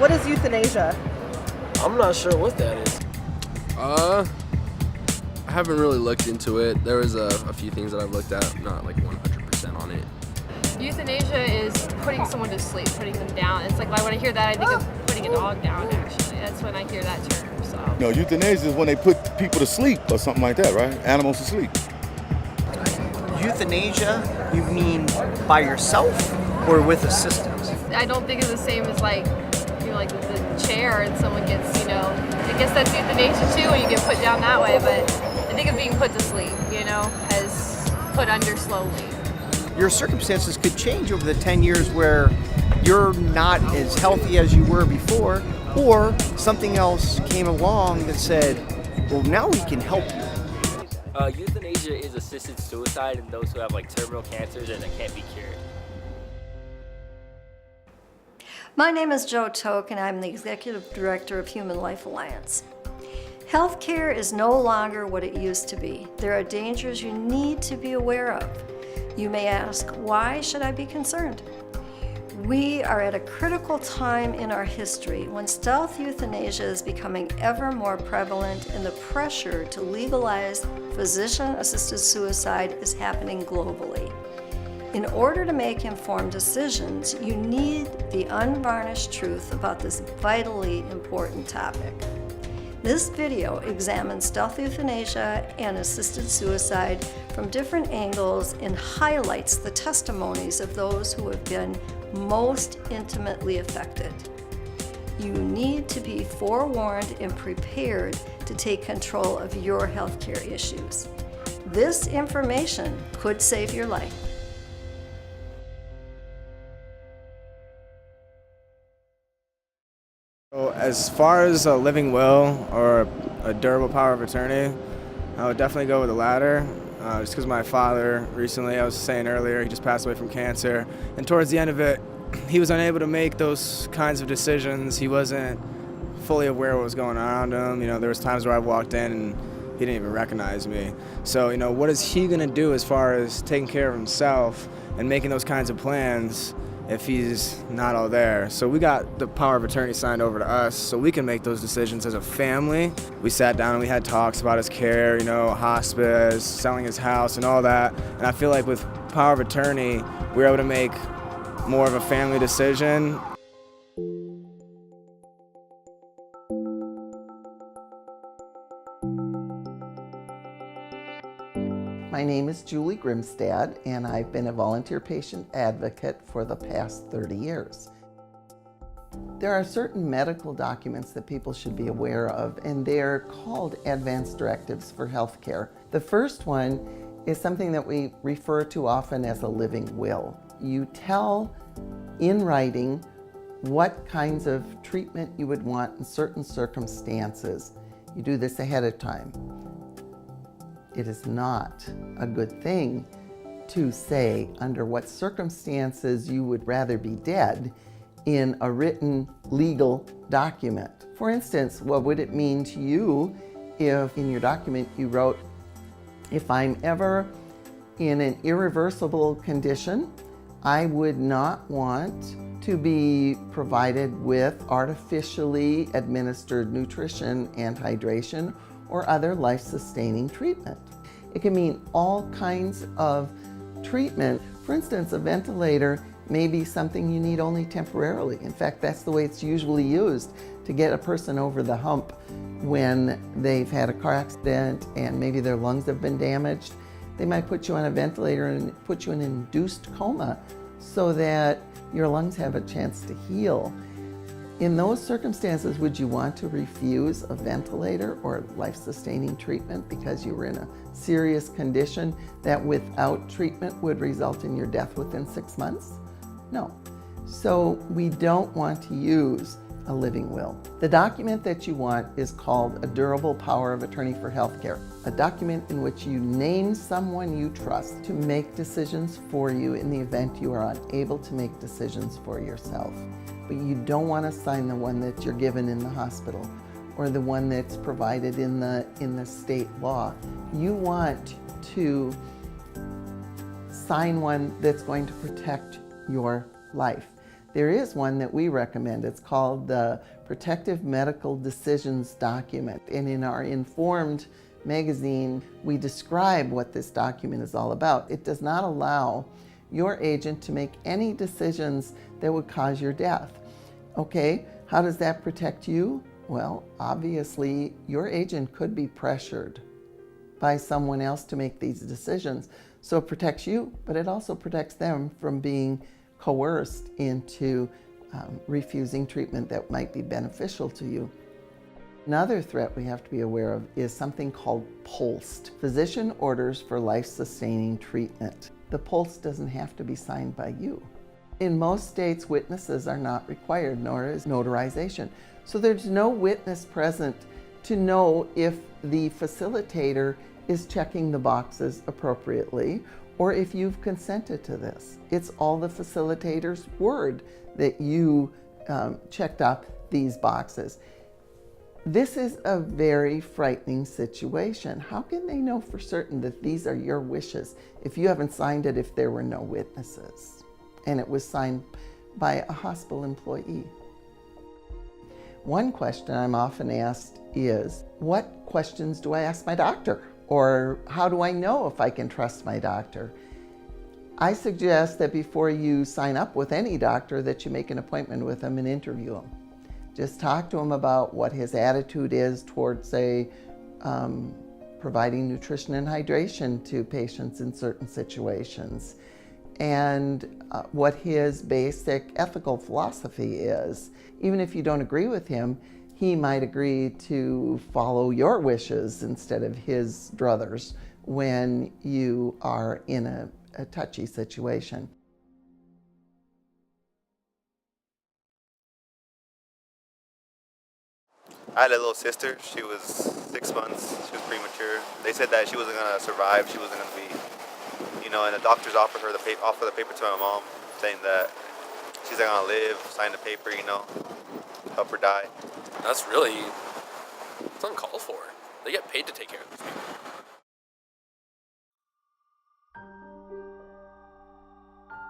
What is euthanasia? I'm not sure what that is. I haven't really looked into it. There was a few things that I've looked at, not like 100% on it. Euthanasia is putting someone to sleep, putting them down. It's like when I hear that, I think of putting a dog down, actually. That's when I hear that term, so. No, euthanasia is when they put people to sleep or something like that, right? Animals to sleep. Euthanasia, you mean by yourself or with assistance? I don't think it's the same as like with the chair and someone gets, I guess that's euthanasia too when you get put down that way, but I think of being put to sleep, as put under slowly. Your circumstances could change over the 10 years where you're not as healthy as you were before, or something else came along that said, well, now we can help you. Euthanasia is assisted suicide in those who have terminal cancers and that can't be cured. My name is Jo Toke, and I'm the Executive Director of Human Life Alliance. Healthcare is no longer what it used to be. There are dangers you need to be aware of. You may ask, why should I be concerned? We are at a critical time in our history when stealth euthanasia is becoming ever more prevalent and the pressure to legalize physician-assisted suicide is happening globally. In order to make informed decisions, you need the unvarnished truth about this vitally important topic. This video examines stealth euthanasia and assisted suicide from different angles and highlights the testimonies of those who have been most intimately affected. You need to be forewarned and prepared to take control of your healthcare issues. This information could save your life. So as far as a living will or a durable power of attorney, I would definitely go with the latter. Just because my father recently, I was saying earlier, he just passed away from cancer. And towards the end of it, he was unable to make those kinds of decisions. He wasn't fully aware of what was going on around him. There was times where I walked in and he didn't even recognize me. So, what is he going to do as far as taking care of himself and making those kinds of plans if he's not all there? So we got the power of attorney signed over to us so we can make those decisions as a family. We sat down and we had talks about his care, hospice, selling his house and all that. And I feel like with power of attorney, we were able to make more of a family decision. My name is Julie Grimstad, and I've been a volunteer patient advocate for the past 30 years. There are certain medical documents that people should be aware of, and they're called advance directives for healthcare. The first one is something that we refer to often as a living will. You tell in writing what kinds of treatment you would want in certain circumstances. You do this ahead of time. It is not a good thing to say under what circumstances you would rather be dead in a written legal document. For instance, what would it mean to you if in your document you wrote, if I'm ever in an irreversible condition, I would not want to be provided with artificially administered nutrition and hydration or other life-sustaining treatment. It can mean all kinds of treatment. For instance, a ventilator may be something you need only temporarily. In fact, that's the way it's usually used to get a person over the hump when they've had a car accident and maybe their lungs have been damaged. They might put you on a ventilator and put you in an induced coma so that your lungs have a chance to heal. In those circumstances, would you want to refuse a ventilator or life-sustaining treatment because you were in a serious condition that without treatment would result in your death within 6 months? No. So we don't want to use a living will. The document that you want is called a durable power of attorney for healthcare, a document in which you name someone you trust to make decisions for you in the event you are unable to make decisions for yourself. But you don't want to sign the one that you're given in the hospital or the one that's provided in the state law. You want to sign one that's going to protect your life. There is one that we recommend. It's called the Protective Medical Decisions Document. And in our Informed magazine, we describe what this document is all about. It does not allow your agent to make any decisions that would cause your death. Okay, how does that protect you? Well, obviously, your agent could be pressured by someone else to make these decisions. So it protects you, but it also protects them from being coerced into refusing treatment that might be beneficial to you. Another threat we have to be aware of is something called POLST, Physician Orders for Life-Sustaining Treatment. The POLST doesn't have to be signed by you. In most states, witnesses are not required, nor is notarization. So there's no witness present to know if the facilitator is checking the boxes appropriately or if you've consented to this. It's all the facilitator's word that you checked up these boxes. This is a very frightening situation. How can they know for certain that these are your wishes if you haven't signed it if there were no witnesses and it was signed by a hospital employee? One question I'm often asked is, what questions do I ask my doctor? Or how do I know if I can trust my doctor? I suggest that before you sign up with any doctor that you make an appointment with him and interview him. Just talk to him about what his attitude is towards, say, providing nutrition and hydration to patients in certain situations, and what his basic ethical philosophy is. Even if you don't agree with him, he might agree to follow your wishes instead of his druthers when you are in a touchy situation. I had a little sister. She was 6 months. She was premature. They said that she wasn't going to survive. She wasn't going to be, and the doctors offered the paper to my mom, saying that she's not going to live, sign the paper, help her die. That's really, it's uncalled for. They get paid to take care of these people.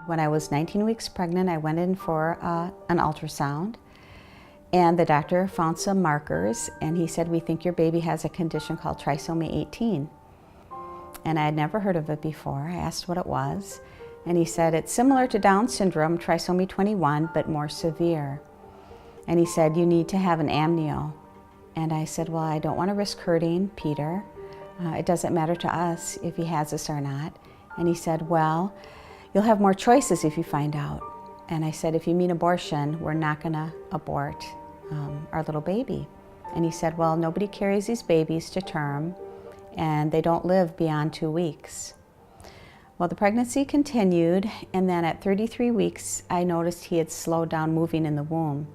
When I was 19 weeks pregnant, I went in for an ultrasound. And the doctor found some markers, and he said, we think your baby has a condition called trisomy 18. And I had never heard of it before. I asked what it was, and he said, it's similar to Down syndrome, trisomy 21, but more severe. And he said, you need to have an amnio. And I said, well, I don't want to risk hurting Peter. It doesn't matter to us if he has this or not. And he said, well, you'll have more choices if you find out. And I said, if you mean abortion, we're not going to abort our little baby. And he said, well, nobody carries these babies to term, and they don't live beyond 2 weeks. Well, the pregnancy continued, and then at 33 weeks, I noticed he had slowed down moving in the womb.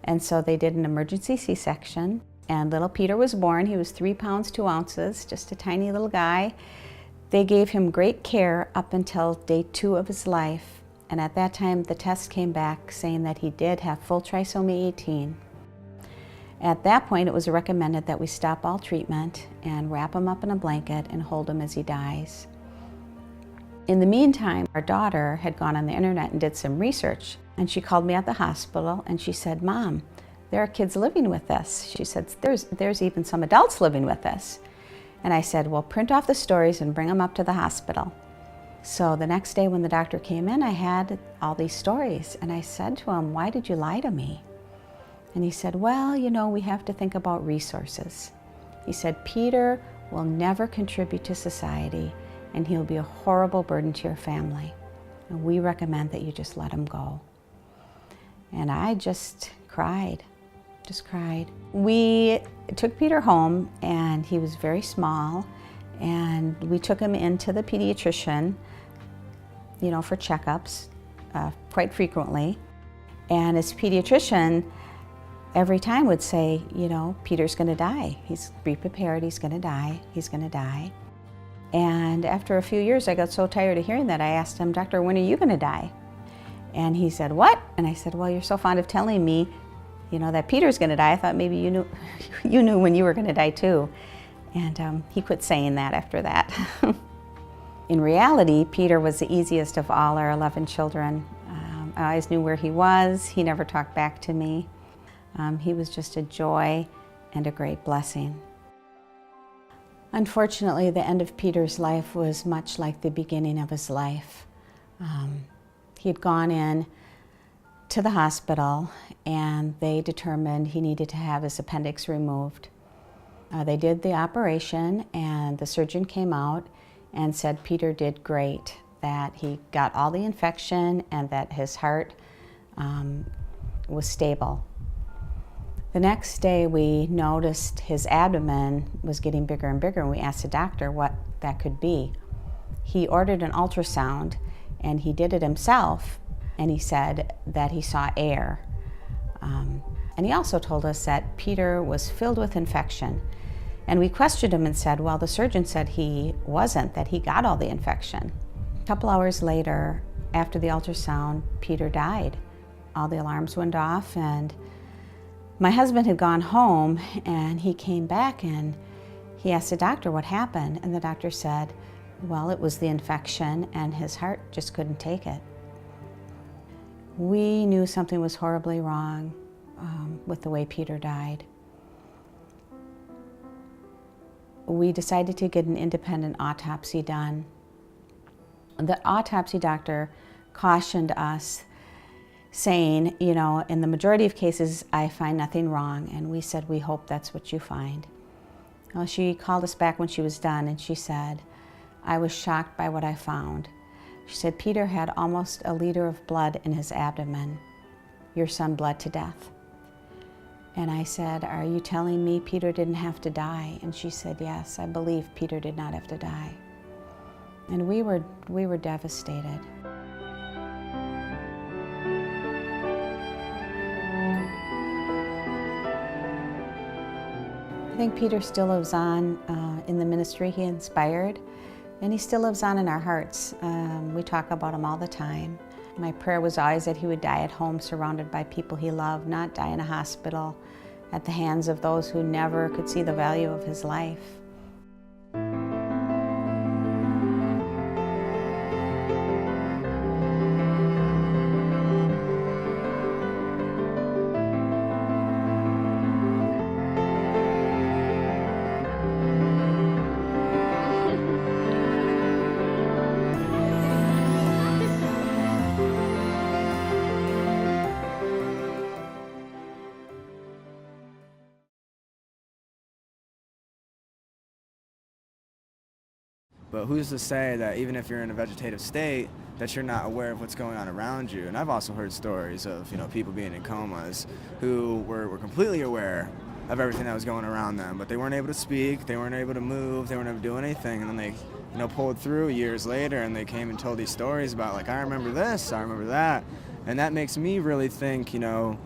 And so they did an emergency C-section, and little Peter was born. He was 3 pounds 2 ounces, just a tiny little guy. They gave him great care up until day 2 of his life. And at that time, the test came back saying that he did have full trisomy 18. At that point, it was recommended that we stop all treatment and wrap him up in a blanket and hold him as he dies. In the meantime, our daughter had gone on the internet and did some research, and she called me at the hospital and she said, Mom, there are kids living with this. She said, there's even some adults living with this. And I said, well, print off the stories and bring them up to the hospital. So the next day when the doctor came in, I had all these stories, and I said to him, why did you lie to me? And he said, well, we have to think about resources. He said, Peter will never contribute to society, and he'll be a horrible burden to your family. And we recommend that you just let him go. And I just cried. We took Peter home, and he was very small, and we took him into the pediatrician, for checkups quite frequently. And his pediatrician every time would say, Peter's going to die. Be prepared, he's going to die. And after a few years, I got so tired of hearing that, I asked him, Doctor, when are you going to die? And he said, what? And I said, well, you're so fond of telling me, that Peter's going to die. I thought maybe you knew when you were going to die too. And he quit saying that after that. In reality, Peter was the easiest of all our 11 children. I always knew where he was. He never talked back to me. He was just a joy and a great blessing. Unfortunately, the end of Peter's life was much like the beginning of his life. He had gone in to the hospital and they determined he needed to have his appendix removed. They did the operation and the surgeon came out and said Peter did great, that he got all the infection and that his heart was stable. The next day we noticed his abdomen was getting bigger and bigger and we asked the doctor what that could be. He ordered an ultrasound and he did it himself and he said that he saw air. And he also told us that Peter was filled with infection. And we questioned him and said, well, the surgeon said he wasn't, that he got all the infection. A couple hours later, after the ultrasound, Peter died. All the alarms went off and my husband had gone home and he came back and he asked the doctor what happened. And the doctor said, well, it was the infection and his heart just couldn't take it. We knew something was horribly wrong with the way Peter died. We decided to get an independent autopsy done. The autopsy doctor cautioned us, saying, you know, in the majority of cases, I find nothing wrong. And we said, we hope that's what you find. Well, she called us back when she was done and she said, I was shocked by what I found. She said, Peter had almost a liter of blood in his abdomen. Your son bled to death. And I said, are you telling me Peter didn't have to die? And she said, yes, I believe Peter did not have to die. And we were devastated. I think Peter still lives on in the ministry he inspired, and he still lives on in our hearts. We talk about him all the time. My prayer was always that he would die at home surrounded by people he loved, not die in a hospital at the hands of those who never could see the value of his life. But who's to say that even if you're in a vegetative state, that you're not aware of what's going on around you? And I've also heard stories of, you know, people being in comas who were completely aware of everything that was going around them, but they weren't able to speak, they weren't able to move, they weren't able to do anything, and then they, you know, pulled through years later and they came and told these stories about, like, I remember this, I remember that. And that makes me really think, you know,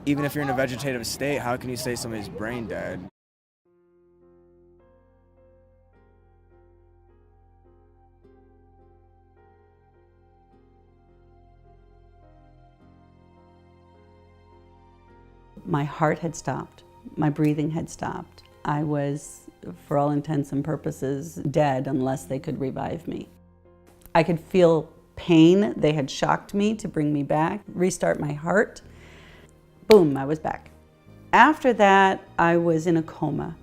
even if you're in a vegetative state, how can you say somebody's brain dead? My heart had stopped. My breathing had stopped. I was, for all intents and purposes, dead unless they could revive me. I could feel pain. They had shocked me to bring me back, restart my heart. Boom, I was back. After that, I was in a coma.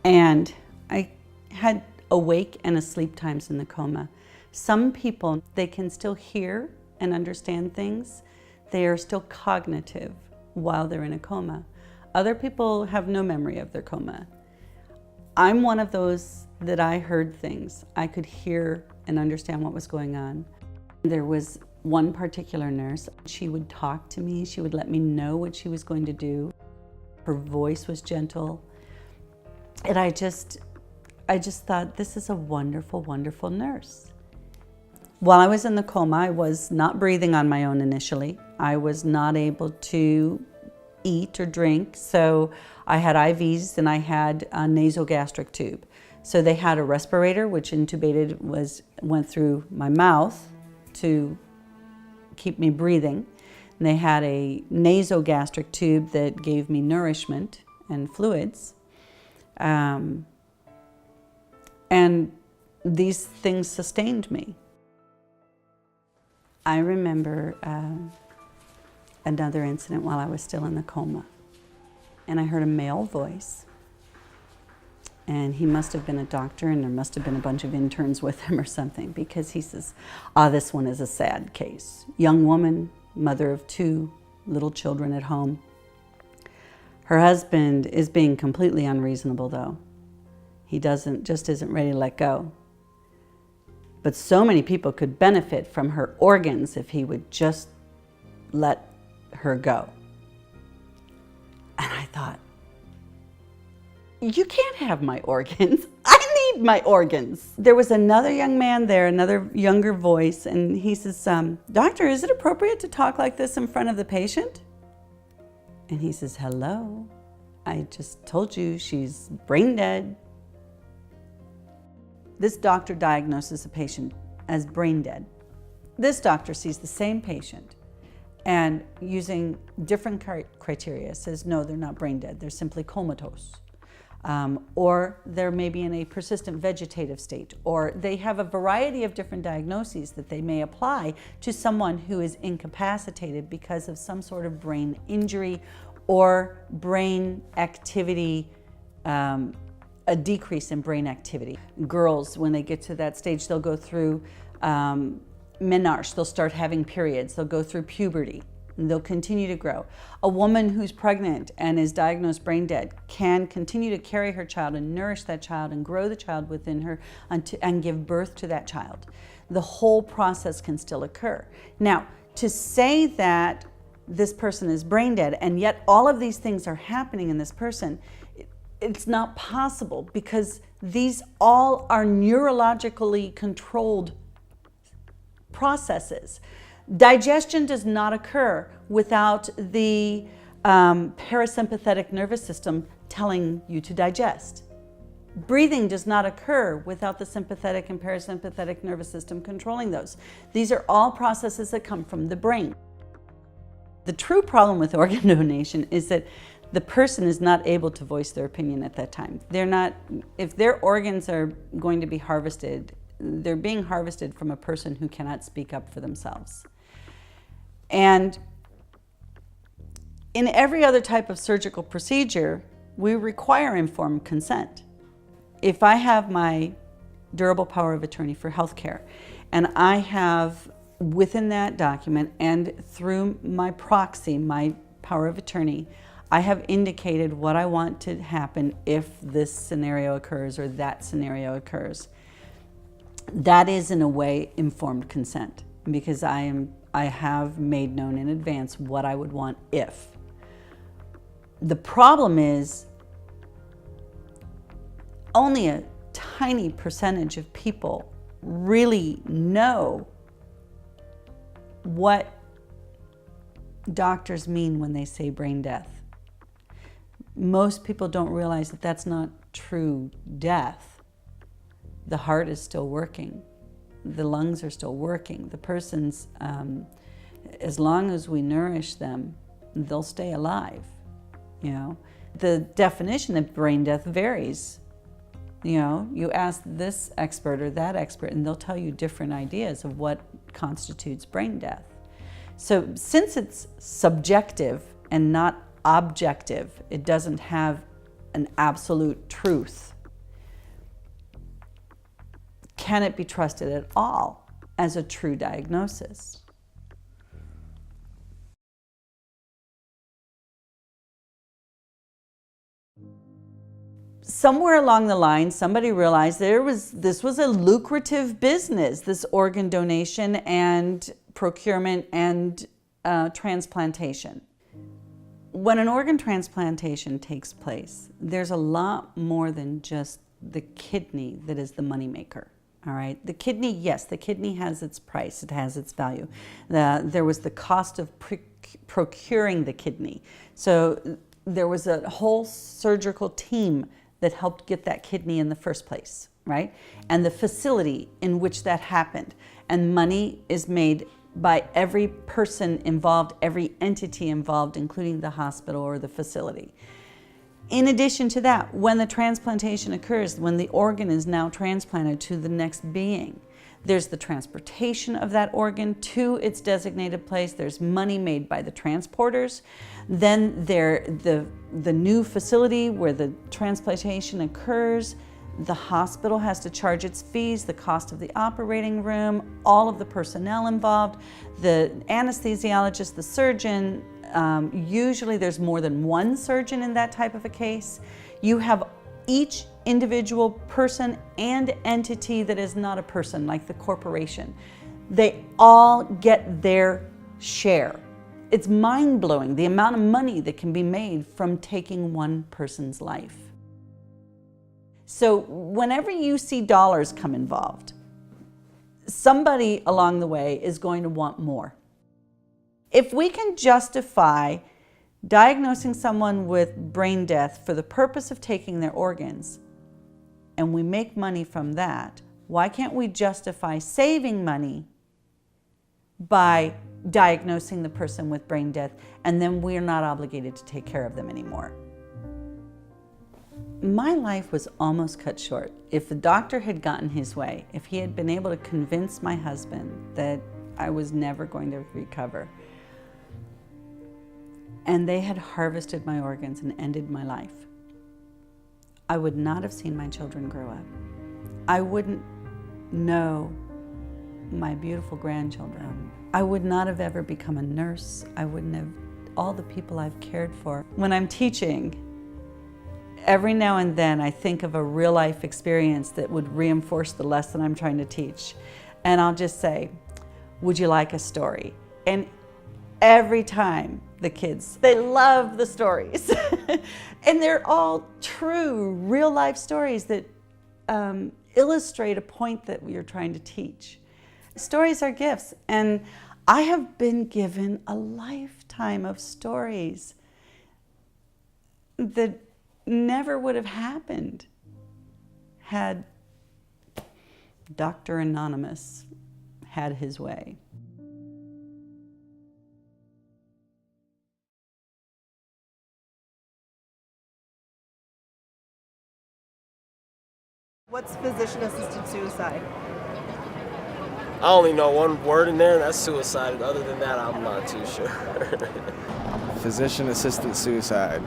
And I had awake and asleep times in the coma. Some people, they can still hear and understand things. They are still cognitive while they're in a coma. Other people have no memory of their coma. I'm one of those that I heard things. I could hear and understand what was going on. There was one particular nurse. She would talk to me. She would let me know what she was going to do. Her voice was gentle. And I just thought, this is a wonderful, wonderful nurse. While I was in the coma, I was not breathing on my own initially. I was not able to eat or drink, so I had IVs and I had a nasogastric tube. So they had a respirator which went through my mouth to keep me breathing. And they had a nasogastric tube that gave me nourishment and fluids. And these things sustained me. I remember another incident while I was still in the coma. And I heard a male voice. And he must have been a doctor, and there must have been a bunch of interns with him or something, because he says, this one is a sad case. Young woman, mother of 2 little children at home. Her husband is being completely unreasonable, though. He just isn't ready to let go. But so many people could benefit from her organs if he would just let her go. And I thought, you can't have my organs. I need my organs. There was another young man there, another younger voice, and he says, Doctor, is it appropriate to talk like this in front of the patient? And he says, hello, I just told you she's brain dead. This doctor diagnoses a patient as brain dead. This doctor sees the same patient and using different criteria says, no, they're not brain dead, they're simply comatose. Or they're maybe in a persistent vegetative state, or they have a variety of different diagnoses that they may apply to someone who is incapacitated because of some sort of brain injury or brain activity, a decrease in brain activity. Girls, when they get to that stage, they'll go through menarche, they'll start having periods, they'll go through puberty, and they'll continue to grow. A woman who's pregnant and is diagnosed brain dead can continue to carry her child and nourish that child and grow the child within her and give birth to that child. The whole process can still occur. Now, to say that this person is brain dead and yet all of these things are happening in this person, it's not possible, because these all are neurologically controlled processes. Digestion does not occur without the parasympathetic nervous system telling you to digest. Breathing does not occur without the sympathetic and parasympathetic nervous system controlling those. These are all processes that come from the brain. The true problem with organ donation is that the person is not able to voice their opinion at that time. If their organs are going to be harvested, they're being harvested from a person who cannot speak up for themselves. And in every other type of surgical procedure, we require informed consent. If I have my durable power of attorney for healthcare, and I have within that document and through my proxy, my power of attorney, I have indicated what I want to happen if this scenario occurs or that scenario occurs. That is, in a way, informed consent, because I have made known in advance what I would want if. The problem is only a tiny percentage of people really know what doctors mean when they say brain death. Most people don't realize that that's not true death. The heart is still working. The lungs are still working. The person's, as long as we nourish them, they'll stay alive, you know. The definition of brain death varies. You know, you ask this expert or that expert and they'll tell you different ideas of what constitutes brain death. So since it's subjective and not objective, it doesn't have an absolute truth. Can it be trusted at all as a true diagnosis? Somewhere along the line, somebody realized this was a lucrative business, this organ donation and procurement and transplantation. When an organ transplantation takes place, there's a lot more than just the kidney that is the moneymaker. All right, the kidney, yes, the kidney has its price, it has its value. There was the cost of procuring the kidney. So there was a whole surgical team that helped get that kidney in the first place, right? And the facility in which that happened. And money is made by every person involved, every entity involved, including the hospital or the facility. In addition to that, when the transplantation occurs, when the organ is now transplanted to the next being, There's the transportation of that organ to its designated place. There's money made by the transporters. Then the new facility where the transplantation occurs, the hospital has to charge its fees, the cost of the operating room, all of the personnel involved, the anesthesiologist, the surgeon. Usually there's more than one surgeon in that type of a case. You have each individual person and entity that is not a person, like the corporation. They all get their share. It's mind-blowing the amount of money that can be made from taking one person's life. So whenever you see dollars come involved, somebody along the way is going to want more. If we can justify diagnosing someone with brain death for the purpose of taking their organs, and we make money from that, why can't we justify saving money by diagnosing the person with brain death, and then we're not obligated to take care of them anymore? My life was almost cut short. If the doctor had gotten his way, if he had been able to convince my husband that I was never going to recover, and they had harvested my organs and ended my life, I would not have seen my children grow up. I wouldn't know my beautiful grandchildren. I would not have ever become a nurse. I wouldn't have all the people I've cared for. When I'm teaching, every now and then I think of a real life experience that would reinforce the lesson I'm trying to teach. And I'll just say, would you like a story? And every time the kids, they love the stories. And they're all true, real life stories that illustrate a point that we are trying to teach. Stories are gifts, and I have been given a lifetime of stories that never would have happened had Dr. Anonymous had his way. What's physician-assisted suicide? I only know one word in there, and that's suicide. Other than that, I'm not too sure. Physician-assisted suicide.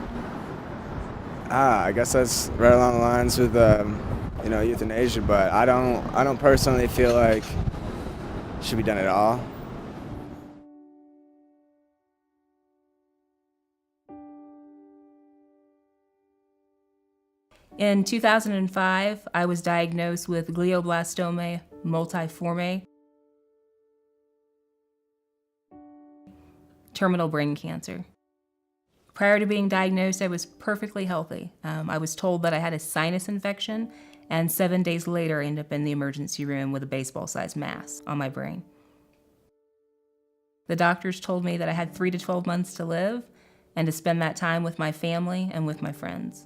I guess that's right along the lines with euthanasia, but I don't personally feel like it should be done at all. In 2005, I was diagnosed with glioblastoma multiforme, terminal brain cancer. Prior to being diagnosed, I was perfectly healthy. I was told that I had a sinus infection, and 7 days later, I ended up in the emergency room with a baseball-sized mass on my brain. The doctors told me that I had 3 to 12 months to live and to spend that time with my family and with my friends.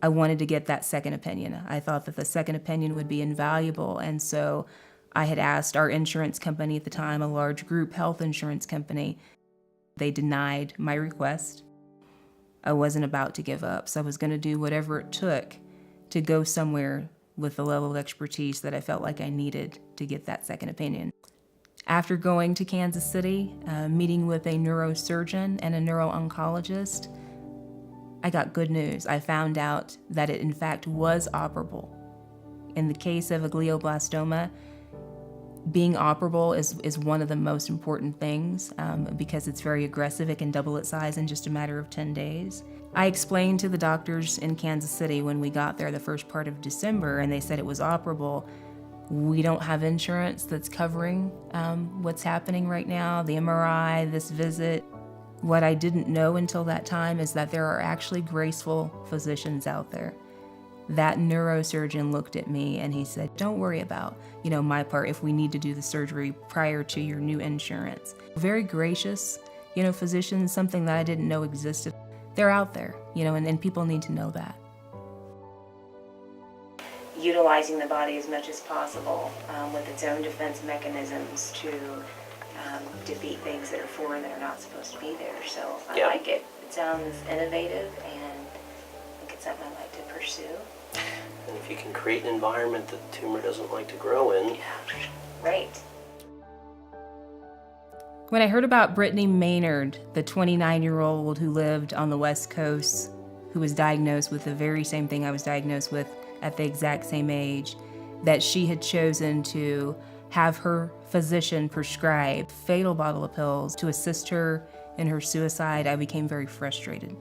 I wanted to get that second opinion. I thought that the second opinion would be invaluable, and so I had asked our insurance company at the time, a large group health insurance company. They denied my request. I wasn't about to give up, so I was going to do whatever it took to go somewhere with the level of expertise that I felt like I needed to get that second opinion. After going to Kansas City, meeting with a neurosurgeon and a neuro-oncologist, I got good news. I found out that it in fact was operable. In the case of a glioblastoma, being operable is one of the most important things because it's very aggressive. It can double its size in just a matter of 10 days. I explained to the doctors in Kansas City when we got there the first part of December, and they said it was operable. We don't have insurance that's covering what's happening right now, the MRI, this visit. What I didn't know until that time is that there are actually graceful physicians out there. That neurosurgeon looked at me and he said, don't worry about, my part if we need to do the surgery prior to your new insurance. Very gracious, physicians, something that I didn't know existed. They're out there, and people need to know that. Utilizing the body as much as possible with its own defense mechanisms to defeat things that are foreign that are not supposed to be there. So I like it. It sounds innovative and I think it's something I'd like to pursue. And if you can create an environment that the tumor doesn't like to grow in. Right. When I heard about Brittany Maynard, the 29-year-old who lived on the West Coast, who was diagnosed with the very same thing I was diagnosed with at the exact same age, that she had chosen to have her physician prescribe a fatal bottle of pills to assist her in her suicide, I became very frustrated.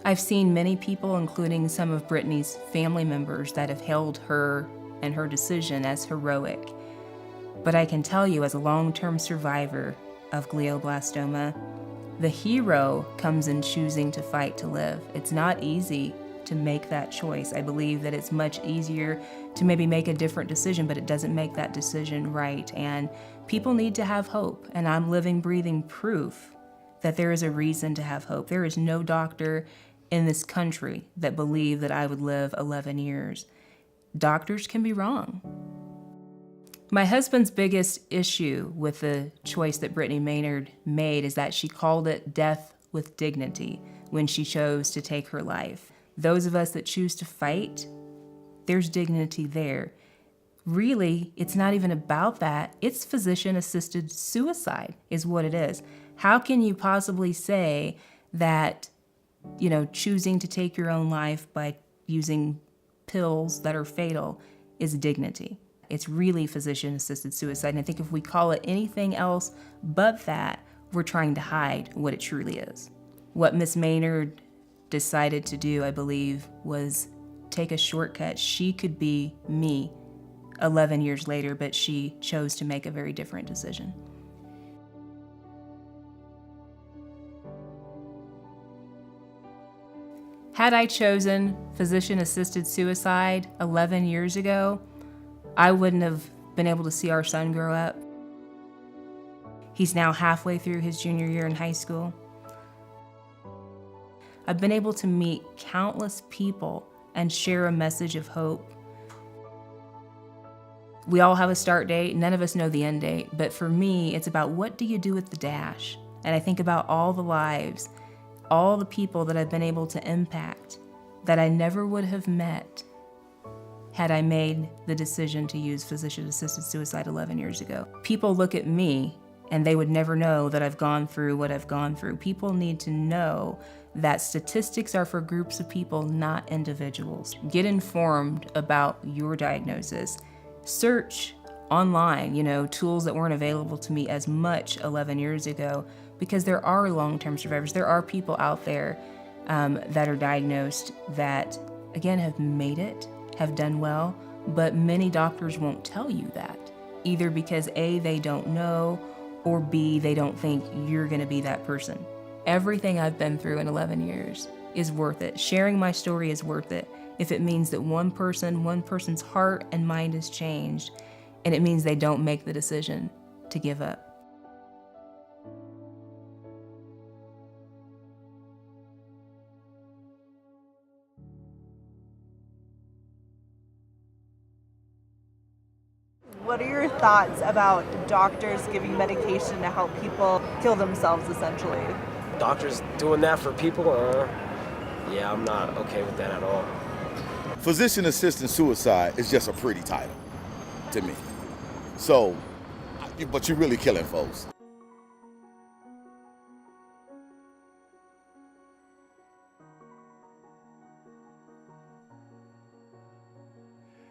I've seen many people, including some of Brittany's family members, that have hailed her and her decision as heroic. But I can tell you, as a long-term survivor of glioblastoma, the hero comes in choosing to fight to live. It's not easy to make that choice. I believe that it's much easier to maybe make a different decision, but it doesn't make that decision right. And people need to have hope, and I'm living, breathing proof that there is a reason to have hope. There is no doctor in this country that believed that I would live 11 years. Doctors can be wrong. My husband's biggest issue with the choice that Brittany Maynard made is that she called it death with dignity when she chose to take her life. Those of us that choose to fight, there's dignity there. Really, it's not even about that. It's physician-assisted suicide is what it is. How can you possibly say that, choosing to take your own life by using pills that are fatal is dignity? It's really physician-assisted suicide. And I think if we call it anything else but that, we're trying to hide what it truly is. What Miss Maynard decided to do, I believe, was take a shortcut. She could be me 11 years later, but she chose to make a very different decision. Had I chosen physician-assisted suicide 11 years ago, I wouldn't have been able to see our son grow up. He's now halfway through his junior year in high school. I've been able to meet countless people and share a message of hope. We all have a start date, none of us know the end date, but for me, it's about what do you do with the dash? And I think about all the lives, all the people that I've been able to impact that I never would have met had I made the decision to use physician-assisted suicide 11 years ago. People look at me and they would never know that I've gone through what I've gone through. People need to know that statistics are for groups of people, not individuals. Get informed about your diagnosis. Search online, tools that weren't available to me as much 11 years ago, because there are long-term survivors. There are people out there that are diagnosed that, again, have made it, have done well, but many doctors won't tell you that, either because A, they don't know, or B, they don't think you're gonna be that person. Everything I've been through in 11 years is worth it. Sharing my story is worth it if it means that one person's heart and mind is changed, and it means they don't make the decision to give up. What are your thoughts about doctors giving medication to help people kill themselves, essentially? Doctors doing that for people? Yeah, I'm not okay with that at all. Physician-assisted suicide is just a pretty title to me. So, but you're really killing folks.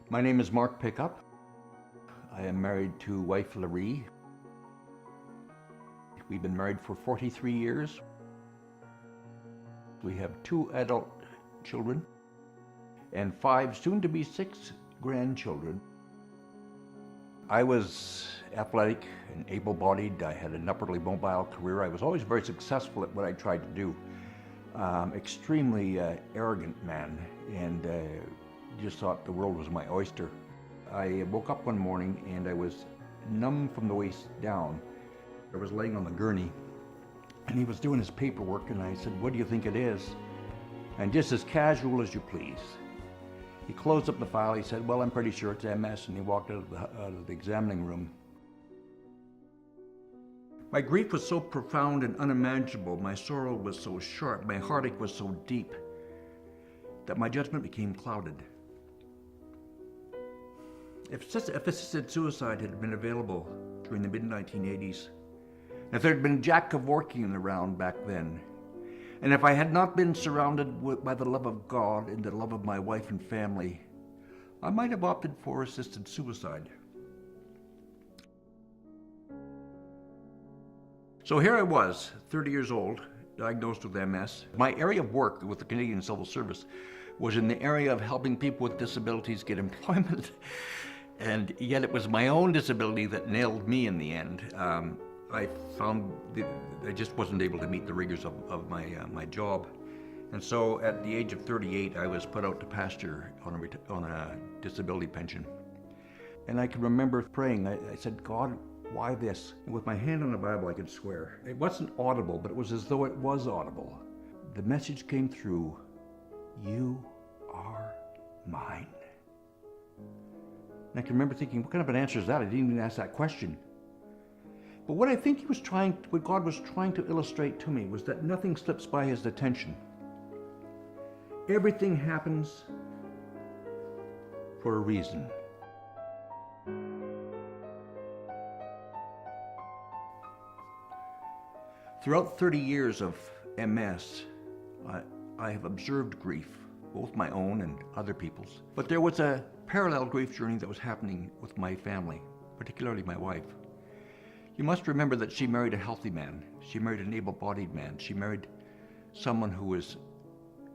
My name is Mark Pickup. I am married to wife Laree. We've been married for 43 years. We have 2 adult children and 5, soon to be 6 grandchildren. I was athletic and able-bodied. I had an upwardly mobile career. I was always very successful at what I tried to do. Extremely arrogant man, and just thought the world was my oyster. I woke up one morning and I was numb from the waist down. I was laying on the gurney and he was doing his paperwork, and I said, "What do you think it is?" And just as casual as you please, he closed up the file. He said, "Well, I'm pretty sure it's MS," and he walked out of the examining room. My grief was so profound and unimaginable, my sorrow was so sharp, my heartache was so deep, that my judgment became clouded. If assisted suicide had been available during the mid-1980s, if there had been Jack Kevorkian around back then, and if I had not been surrounded by the love of God and the love of my wife and family, I might have opted for assisted suicide. So here I was, 30 years old, diagnosed with MS. My area of work with the Canadian Civil Service was in the area of helping people with disabilities get employment. And yet it was my own disability that nailed me in the end. I found I just wasn't able to meet the rigors of my job. And so at the age of 38, I was put out to pasture on a disability pension. And I can remember praying, I said, God, why this? And with my hand on the Bible, I could swear. It wasn't audible, but it was as though it was audible. The message came through, you are mine. And I can remember thinking, what kind of an answer is that? I didn't even ask that question. But what I think what God was trying to illustrate to me was that nothing slips by his attention. Everything happens for a reason. Throughout 30 years of MS, I have observed grief, both my own and other people's. But there was a parallel grief journey that was happening with my family, particularly my wife. You must remember that she married a healthy man. She married an able-bodied man. She married someone who was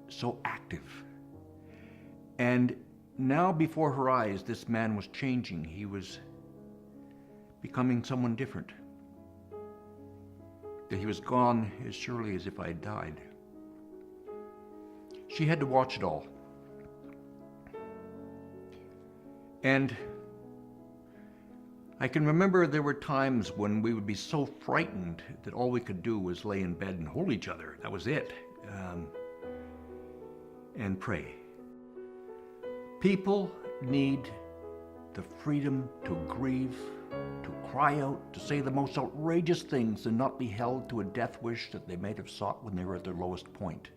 so active. And now before her eyes, this man was changing. He was becoming someone different. That he was gone as surely as if I had died. She had to watch it all. And I can remember there were times when we would be so frightened that all we could do was lay in bed and hold each other. That was it. And pray. People need the freedom to grieve, to cry out, to say the most outrageous things and not be held to a death wish that they might have sought when they were at their lowest point.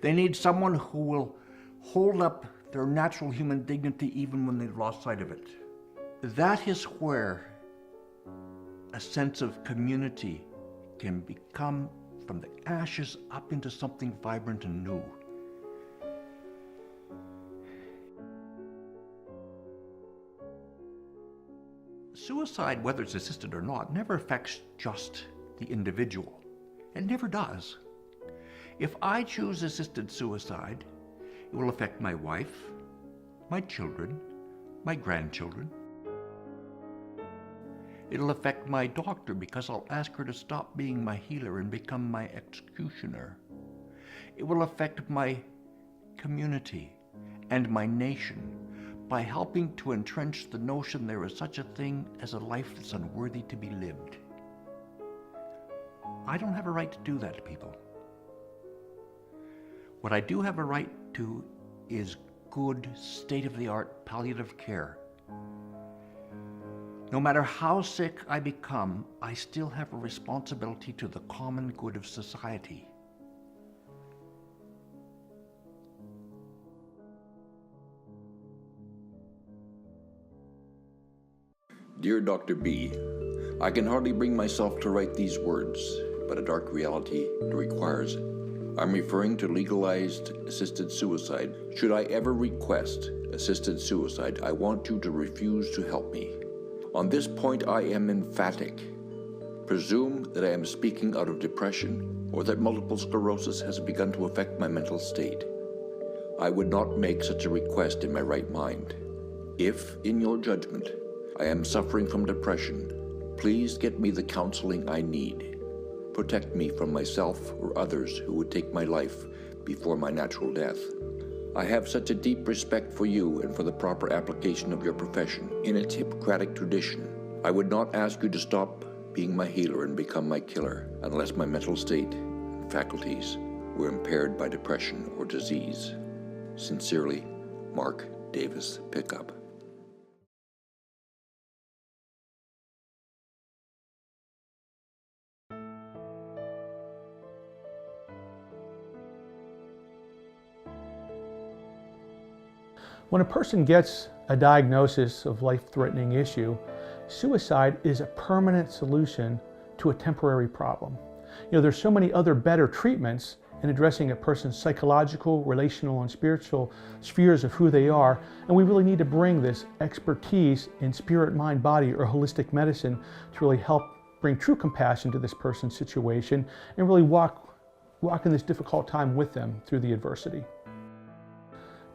They need someone who will hold up their natural human dignity even when they've lost sight of it. That is where a sense of community can become from the ashes up into something vibrant and new. Suicide, whether it's assisted or not, never affects just the individual. It never does. If I choose assisted suicide, it will affect my wife, my children, my grandchildren. It'll affect my doctor because I'll ask her to stop being my healer and become my executioner. It will affect my community and my nation by helping to entrench the notion there is such a thing as a life that's unworthy to be lived. I don't have a right to do that to people. What I do have a right to is good, state-of-the-art palliative care. No matter how sick I become, I still have a responsibility to the common good of society. Dear Dr. B, I can hardly bring myself to write these words, but a dark reality requires it. I'm referring to legalized assisted suicide. Should I ever request assisted suicide, I want you to refuse to help me. On this point, I am emphatic. Presume that I am speaking out of depression or that multiple sclerosis has begun to affect my mental state. I would not make such a request in my right mind. If, in your judgment, I am suffering from depression, please get me the counseling I need. Protect me from myself or others who would take my life before my natural death. I have such a deep respect for you and for the proper application of your profession. In its Hippocratic tradition, I would not ask you to stop being my healer and become my killer unless my mental state and faculties were impaired by depression or disease. Sincerely, Mark Davis Pickup. When a person gets a diagnosis of life-threatening issue, suicide is a permanent solution to a temporary problem. You know, there's so many other better treatments in addressing a person's psychological, relational, and spiritual spheres of who they are, and we really need to bring this expertise in spirit, mind, body, or holistic medicine to really help bring true compassion to this person's situation and really walk in this difficult time with them through the adversity.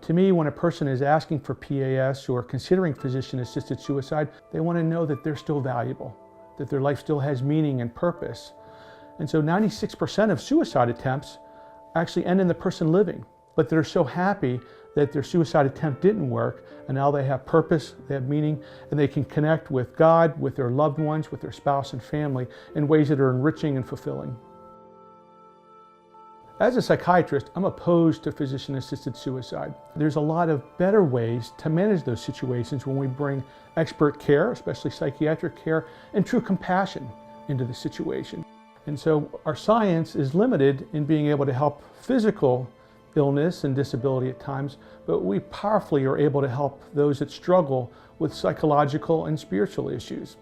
To me, when a person is asking for PAS or considering physician-assisted suicide, they want to know that they're still valuable, that their life still has meaning and purpose. And so 96% of suicide attempts actually end in the person living, but they're so happy that their suicide attempt didn't work, and now they have purpose, they have meaning, and they can connect with God, with their loved ones, with their spouse and family in ways that are enriching and fulfilling. As a psychiatrist, I'm opposed to physician-assisted suicide. There's a lot of better ways to manage those situations when we bring expert care, especially psychiatric care, and true compassion into the situation. And so our science is limited in being able to help physical illness and disability at times, but we powerfully are able to help those that struggle with psychological and spiritual issues.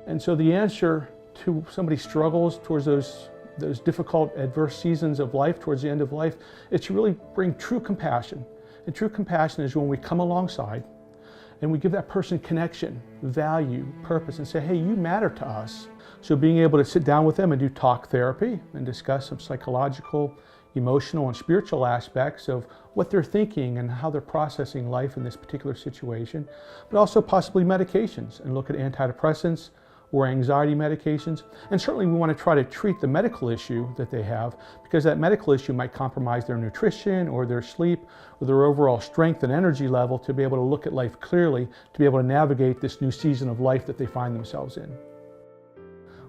And so the answer to somebody's struggles towards those difficult, adverse seasons of life, towards the end of life, is to really bring true compassion. And true compassion is when we come alongside and we give that person connection, value, purpose, and say, hey, you matter to us. So being able to sit down with them and do talk therapy and discuss some psychological, emotional, and spiritual aspects of what they're thinking and how they're processing life in this particular situation, but also possibly medications, and look at antidepressants or anxiety medications. And certainly we want to try to treat the medical issue that they have, because that medical issue might compromise their nutrition or their sleep or their overall strength and energy level to be able to look at life clearly, to be able to navigate this new season of life that they find themselves in.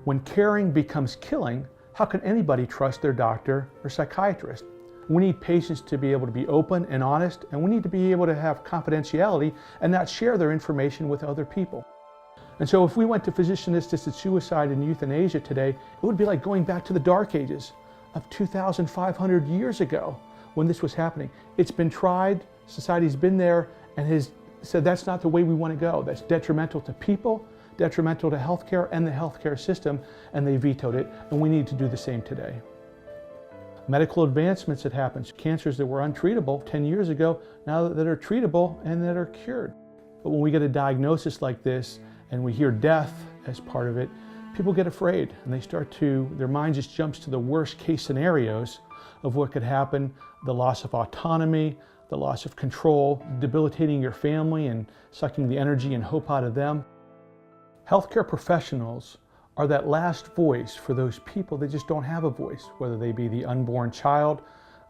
When caring becomes killing, how can anybody trust their doctor or psychiatrist? We need patients to be able to be open and honest, and we need to be able to have confidentiality and not share their information with other people. And so if we went to physician-assisted suicide and euthanasia today, it would be like going back to the dark ages of 2,500 years ago when this was happening. It's been tried, society's been there, and has said that's not the way we want to go. That's detrimental to people, detrimental to healthcare and the healthcare system, and they vetoed it, and we need to do the same today. Medical advancements that happened, cancers that were untreatable 10 years ago, now that are treatable and that are cured. But when we get a diagnosis like this, and we hear death as part of it, people get afraid and they start to, their mind just jumps to the worst case scenarios of what could happen, the loss of autonomy, the loss of control, debilitating your family and sucking the energy and hope out of them. Healthcare professionals are that last voice for those people that just don't have a voice, whether they be the unborn child,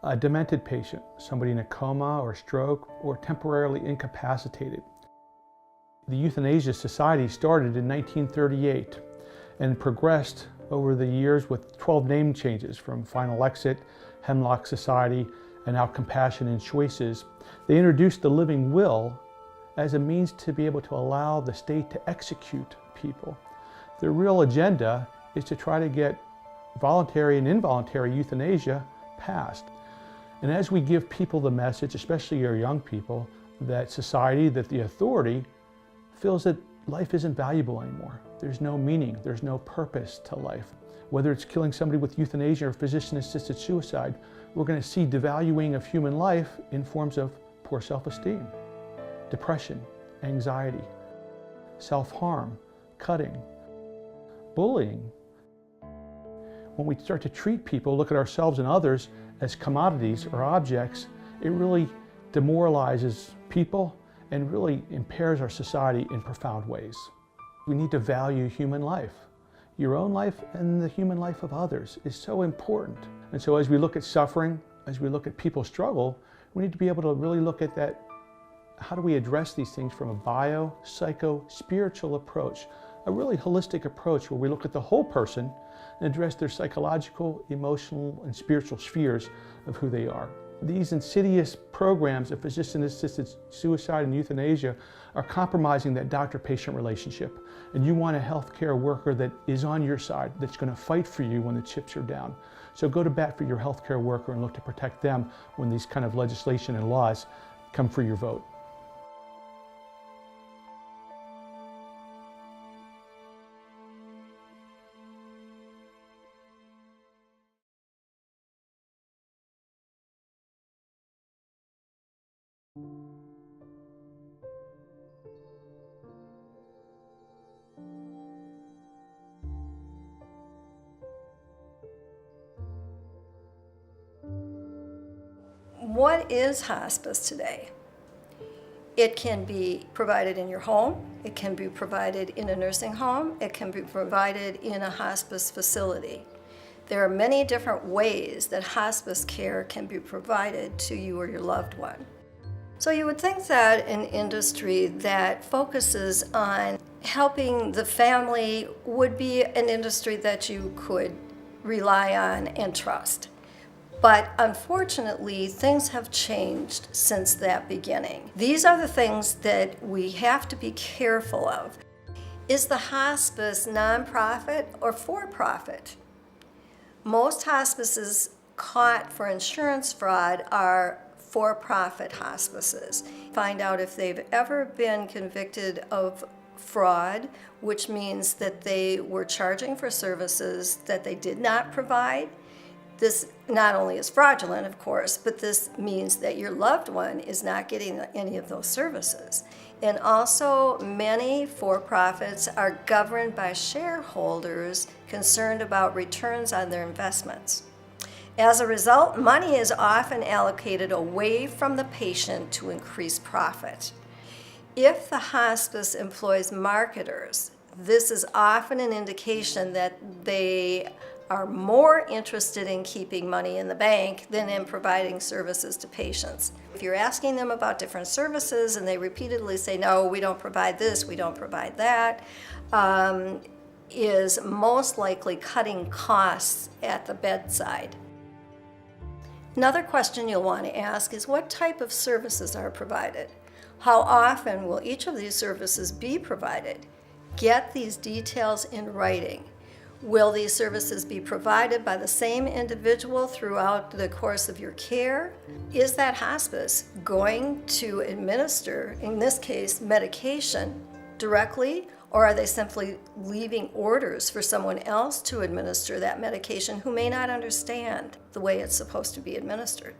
a demented patient, somebody in a coma or stroke, or temporarily incapacitated. The Euthanasia Society started in 1938 and progressed over the years with 12 name changes, from Final Exit, Hemlock Society, and now Compassion and Choices. They introduced the living will as a means to be able to allow the state to execute people. Their real agenda is to try to get voluntary and involuntary euthanasia passed. And as we give people the message, especially our young people, that society, that the authority feels that life isn't valuable anymore. There's no meaning, there's no purpose to life. Whether it's killing somebody with euthanasia or physician-assisted suicide, we're going to see devaluing of human life in forms of poor self-esteem, depression, anxiety, self-harm, cutting, bullying. When we start to treat people, look at ourselves and others as commodities or objects, it really demoralizes people and really impairs our society in profound ways. We need to value human life. Your own life and the human life of others is so important. And so as we look at suffering, as we look at people's struggle, we need to be able to really look at that. How do we address these things from a bio, psycho, spiritual approach? A really holistic approach where we look at the whole person and address their psychological, emotional, and spiritual spheres of who they are. These insidious programs of physician-assisted suicide and euthanasia are compromising that doctor-patient relationship. And you want a healthcare worker that is on your side, that's going to fight for you when the chips are down. So go to bat for your healthcare worker and look to protect them when these kind of legislation and laws come for your vote. What is hospice today? It can be provided in your home, it can be provided in a nursing home, it can be provided in a hospice facility. There are many different ways that hospice care can be provided to you or your loved one. So you would think that an industry that focuses on helping the family would be an industry that you could rely on and trust. But unfortunately, things have changed since that beginning. These are the things that we have to be careful of. Is the hospice nonprofit or for-profit? Most hospices caught for insurance fraud are for-profit hospices. Find out if they've ever been convicted of fraud, which means that they were charging for services that they did not provide. This not only is fraudulent, of course, but this means that your loved one is not getting any of those services. And also, many for-profits are governed by shareholders concerned about returns on their investments. As a result, money is often allocated away from the patient to increase profit. If the hospice employs marketers, this is often an indication that they are more interested in keeping money in the bank than in providing services to patients. If you're asking them about different services and they repeatedly say, no, we don't provide this, we don't provide that, is most likely cutting costs at the bedside. Another question you'll want to ask is what type of services are provided? How often will each of these services be provided? Get these details in writing. Will these services be provided by the same individual throughout the course of your care? Is that hospice going to administer, in this case, medication directly, or are they simply leaving orders for someone else to administer that medication who may not understand the way it's supposed to be administered?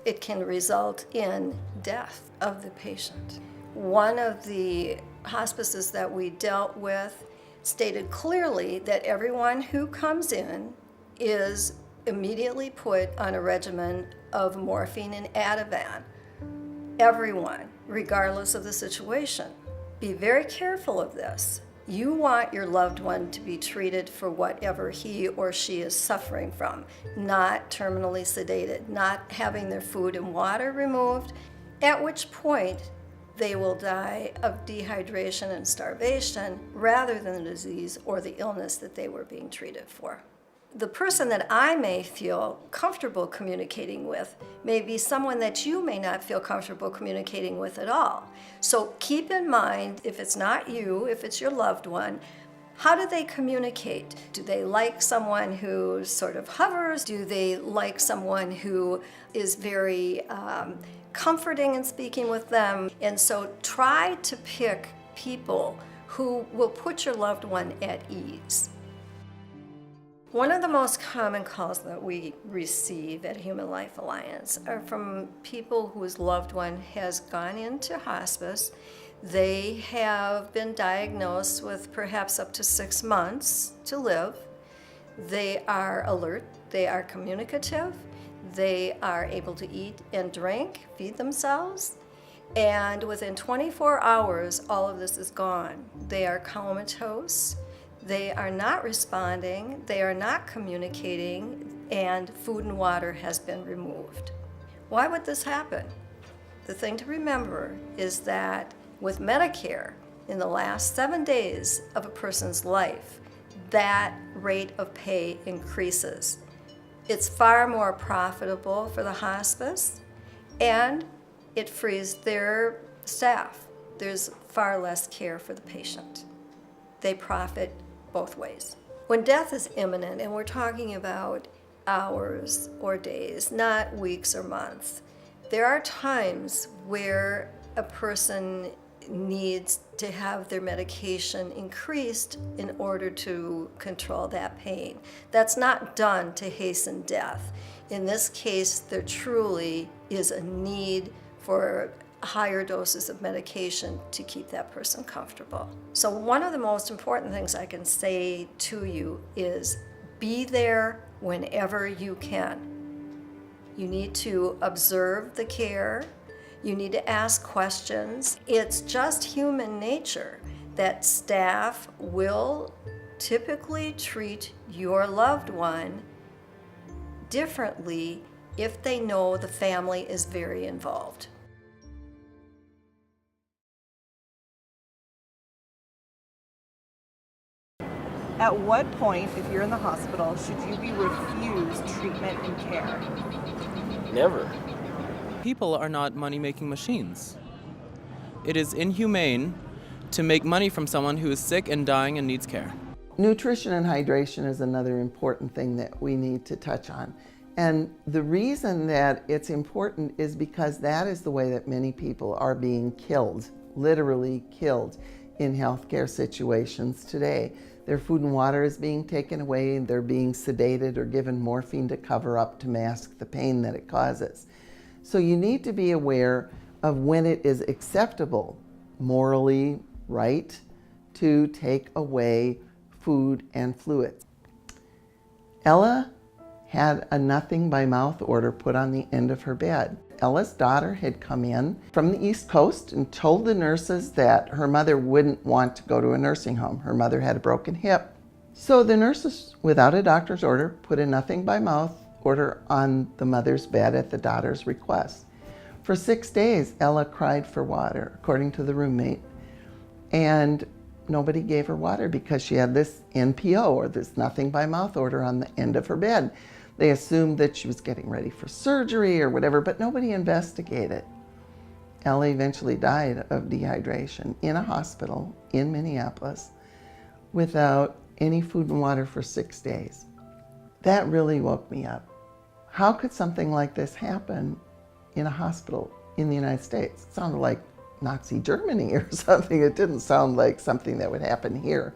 It can result in death of the patient. One of the hospices that we dealt with stated clearly that everyone who comes in is immediately put on a regimen of morphine and Ativan. Everyone, regardless of the situation. Be very careful of this. You want your loved one to be treated for whatever he or she is suffering from, not terminally sedated, not having their food and water removed, at which point they will die of dehydration and starvation rather than the disease or the illness that they were being treated for. The person that I may feel comfortable communicating with may be someone that you may not feel comfortable communicating with at all. So keep in mind, if it's not you, if it's your loved one, how do they communicate? Do they like someone who sort of hovers? Do they like someone who is very comforting in speaking with them? And so try to pick people who will put your loved one at ease. One of the most common calls that we receive at Human Life Alliance are from people whose loved one has gone into hospice. They have been diagnosed with perhaps up to 6 months to live. They are alert, they are communicative, they are able to eat and drink, feed themselves, and within 24 hours, all of this is gone. They are comatose, they are not responding, they are not communicating, and food and water has been removed. Why would this happen? The thing to remember is that with Medicare, in the last 7 days of a person's life, that rate of pay increases. It's far more profitable for the hospice, and it frees their staff. There's far less care for the patient. They profit both ways. When death is imminent, and we're talking about hours or days, not weeks or months, There are times where a person needs to have their medication increased in order to control that pain. That's not done to hasten death. In this case, there truly is a need for higher doses of medication to keep that person comfortable. So one of the most important things I can say to you is be there whenever you can. You need to observe the care. You need to ask questions. It's just human nature that staff will typically treat your loved one differently if they know the family is very involved. At what point, if you're in the hospital, should you be refused treatment and care? Never. People are not money-making machines. It is inhumane to make money from someone who is sick and dying and needs care. Nutrition and hydration is another important thing that we need to touch on. And the reason that it's important is because that is the way that many people are being killed, literally killed, in healthcare situations today. Their food and water is being taken away, they're being sedated or given morphine to cover up to mask the pain that it causes. So you need to be aware of when it is acceptable, morally right, to take away food and fluids. Ella had a nothing by mouth order put on the end of her bed. Ella's daughter had come in from the East Coast and told the nurses that her mother wouldn't want to go to a nursing home. Her mother had a broken hip. So the nurses, without a doctor's order, put a nothing by mouth order on the mother's bed at the daughter's request. For 6 days, Ella cried for water, according to the roommate, and nobody gave her water because she had this NPO, or this nothing by mouth order, on the end of her bed. They assumed that she was getting ready for surgery or whatever, but nobody investigated. Ella eventually died of dehydration in a hospital in Minneapolis without any food and water for 6 days. That really woke me up. How could something like this happen in a hospital in the United States? It sounded like Nazi Germany or something. It didn't sound like something that would happen here.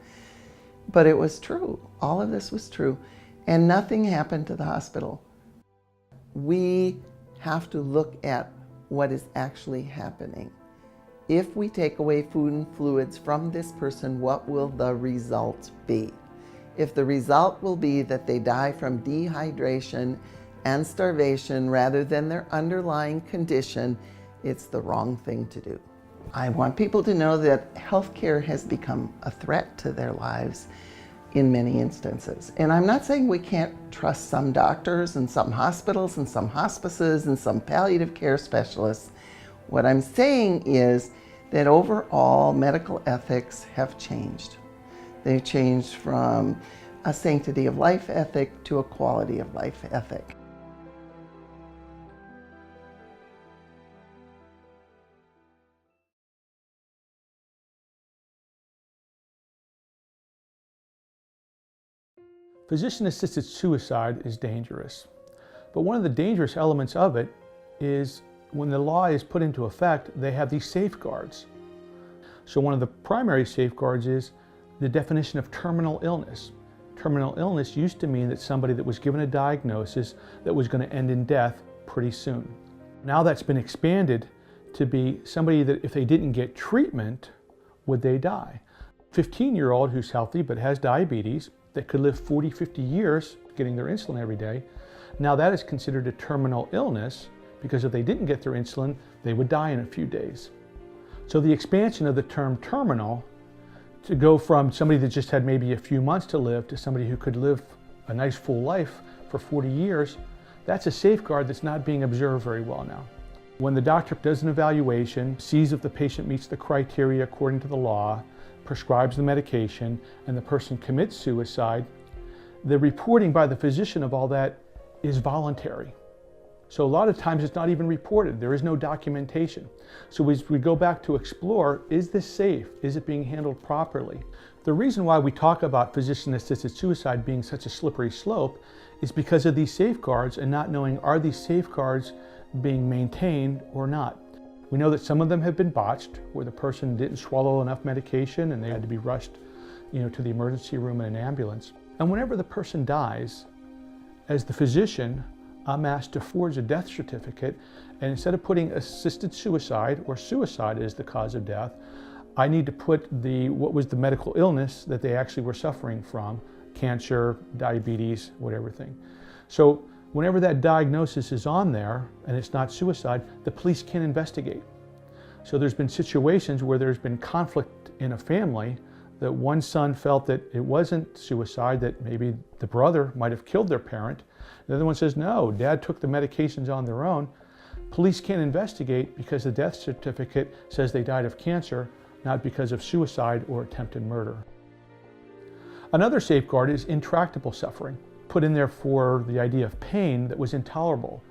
But it was true. All of this was true. And nothing happened to the hospital. We have to look at what is actually happening. If we take away food and fluids from this person, what will the result be? If the result will be that they die from dehydration and starvation rather than their underlying condition, it's the wrong thing to do. I want people to know that healthcare has become a threat to their lives in many instances. And I'm not saying we can't trust some doctors and some hospitals and some hospices and some palliative care specialists. What I'm saying is that overall medical ethics have changed. They've changed from a sanctity of life ethic to a quality of life ethic. Physician-assisted suicide is dangerous, but one of the dangerous elements of it is when the law is put into effect, they have these safeguards. So one of the primary safeguards is the definition of terminal illness. Terminal illness used to mean that somebody that was given a diagnosis that was going to end in death pretty soon. Now that's been expanded to be somebody that if they didn't get treatment, would they die? 15-year-old who's healthy but has diabetes, that could live 40, 50 years getting their insulin every day. Now that is considered a terminal illness because if they didn't get their insulin, they would die in a few days. So the expansion of the term terminal to go from somebody that just had maybe a few months to live to somebody who could live a nice full life for 40 years, that's a safeguard that's not being observed very well now. When the doctor does an evaluation, sees if the patient meets the criteria according to the law, prescribes the medication, and the person commits suicide, the reporting by the physician of all that is voluntary. So a lot of times it's not even reported. There is no documentation. So as we go back to explore, is this safe? Is it being handled properly? The reason why we talk about physician-assisted suicide being such a slippery slope is because of these safeguards and not knowing, are these safeguards being maintained or not. We know that some of them have been botched, where the person didn't swallow enough medication and they had to be rushed, to the emergency room in an ambulance. And whenever the person dies, as the physician, I'm asked to forge a death certificate, and instead of putting assisted suicide or suicide as the cause of death, I need to put what was the medical illness that they actually were suffering from, cancer, diabetes, whatever thing. So whenever that diagnosis is on there and it's not suicide, the police can investigate. So there's been situations where there's been conflict in a family, that one son felt that it wasn't suicide, that maybe the brother might have killed their parent. The other one says, no, dad took the medications on their own. Police can't investigate because the death certificate says they died of cancer, not because of suicide or attempted murder. Another safeguard is intractable suffering, put in there for the idea of pain that was intolerable.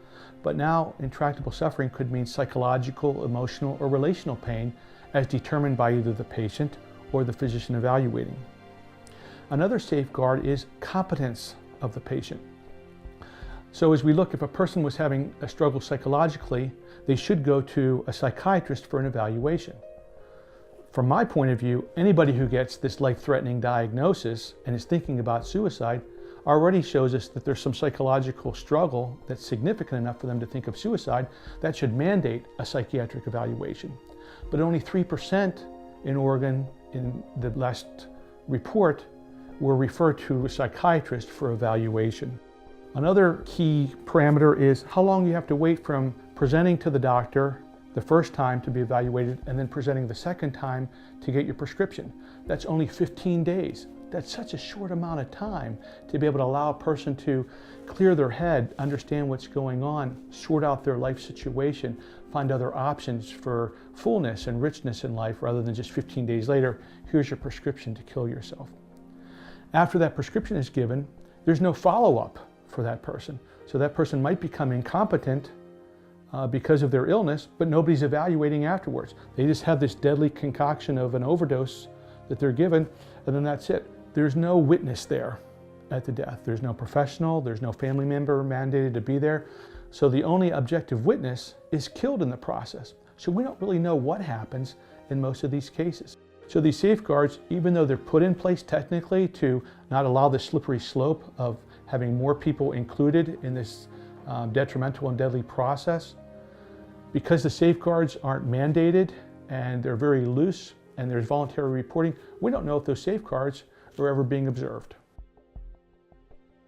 But now intractable suffering could mean psychological, emotional, or relational pain as determined by either the patient or the physician evaluating. Another safeguard is competence of the patient. So as we look, if a person was having a struggle psychologically, they should go to a psychiatrist for an evaluation. From my point of view, anybody who gets this life-threatening diagnosis and is thinking about suicide already shows us that there's some psychological struggle that's significant enough for them to think of suicide. That should mandate a psychiatric evaluation. But only 3% in Oregon in the last report were referred to a psychiatrist for evaluation. Another key parameter is how long you have to wait from presenting to the doctor the first time to be evaluated and then presenting the second time to get your prescription. That's only 15 days. That's such a short amount of time to be able to allow a person to clear their head, understand what's going on, sort out their life situation, find other options for fullness and richness in life rather than just 15 days later, here's your prescription to kill yourself. After that prescription is given, there's no follow-up for that person. So that person might become incompetent because of their illness, but nobody's evaluating afterwards. They just have this deadly concoction of an overdose that they're given, and then that's it. There's no witness there at the death. There's no professional, there's no family member mandated to be there. So the only objective witness is killed in the process. So we don't really know what happens in most of these cases. So these safeguards, even though they're put in place technically to not allow the slippery slope of having more people included in this detrimental and deadly process, because the safeguards aren't mandated and they're very loose and there's voluntary reporting, we don't know if those safeguards are ever being observed.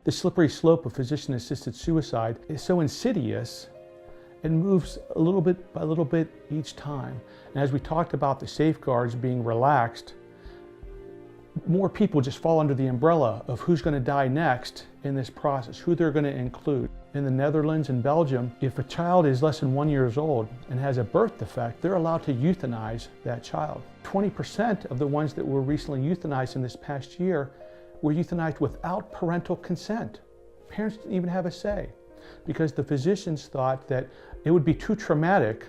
The slippery slope of physician-assisted suicide is so insidious and moves a little bit by little bit each time. And as we talked about the safeguards being relaxed, more people just fall under the umbrella of who's going to die next in this process, who they're going to include. In the Netherlands and Belgium, if a child is less than 1 year old and has a birth defect, they're allowed to euthanize that child. 20% of the ones that were recently euthanized in this past year were euthanized without parental consent. Parents didn't even have a say because the physicians thought that it would be too traumatic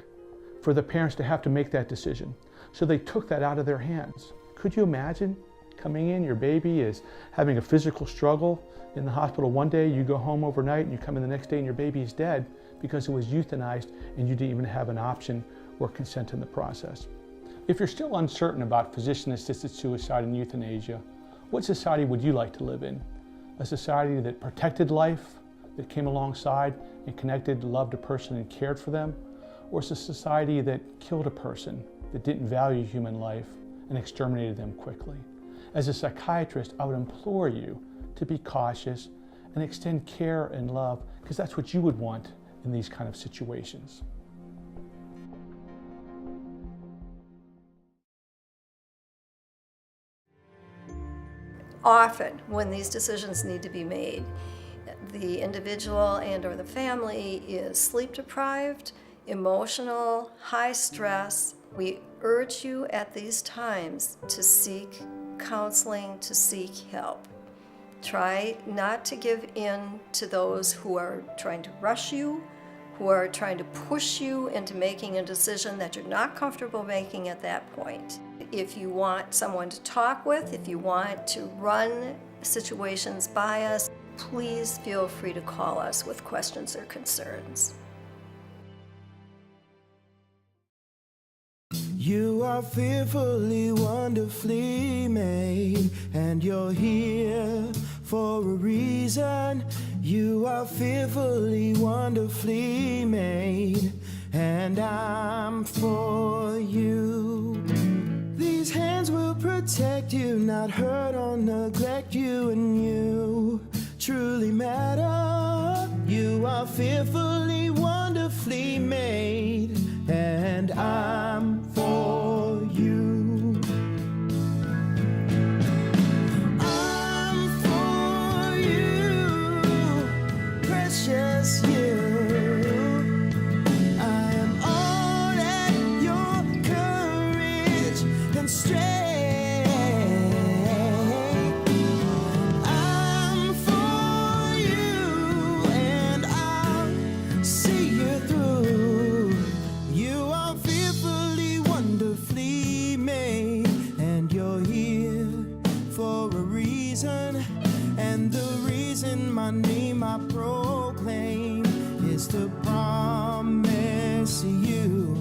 for the parents to have to make that decision. So they took that out of their hands. Could you imagine coming in, your baby is having a physical struggle in the hospital one day, you go home overnight and you come in the next day and your baby is dead because it was euthanized and you didn't even have an option or consent in the process. If you're still uncertain about physician-assisted suicide and euthanasia, what society would you like to live in? A society that protected life, that came alongside and connected, loved a person and cared for them? Or a society that killed a person, that didn't value human life and exterminated them quickly? As a psychiatrist, I would implore you to be cautious and extend care and love, because that's what you would want in these kind of situations. Often, when these decisions need to be made, the individual and or the family is sleep deprived, emotional, high stress. We urge you at these times to seek counseling, to seek help. Try not to give in to those who are trying to rush you, who are trying to push you into making a decision that you're not comfortable making at that point. If you want someone to talk with, if you want to run situations by us, please feel free to call us with questions or concerns. You are fearfully, wonderfully made, and you're here for a reason. You are fearfully, wonderfully made, and I'm for you. These hands will protect you, not hurt or neglect you, and you truly matter. You are fearfully, wonderfully made, and I'm for you. I'm for you, precious you. I am all at your courage and strength. I'm for you, and I'll see you through. You are fearfully, wonderfully made, and you're here for a reason. And the reason my name I proclaim is to promise you